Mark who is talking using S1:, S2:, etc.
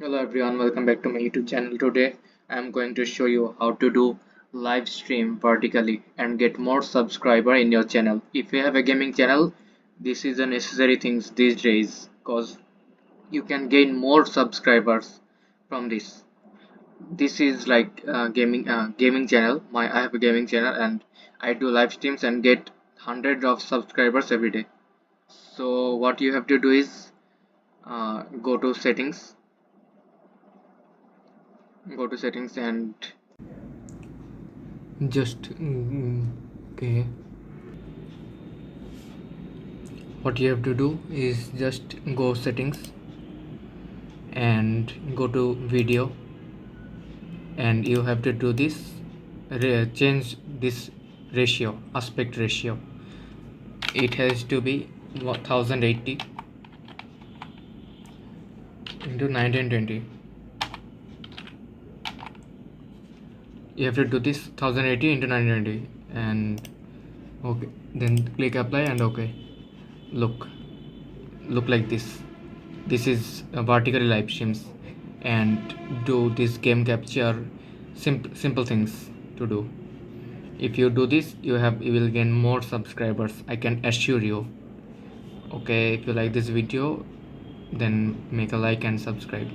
S1: Hello everyone, welcome back to my YouTube channel. Today I am going to show you how to do live stream vertically and get more subscriber in your channel. If you have a gaming channel, this is a necessary things these days because you can gain more subscribers from this. This is like gaming channel. I have a gaming channel and I do live streams and get hundreds of subscribers every day. So what you have to do is go to settings, and just okay, what you have to do is just go settings and go to video, and you have to do this, change this ratio, aspect ratio. It has to be 1080 into 1920. You have to do this 1080 into 1920 and okay, then click apply and okay. Look like this is a vertical live streams and do this game capture, simple things to do. If you do this, you will gain more subscribers, I can assure you. Okay, if you like this video, then make a like and subscribe.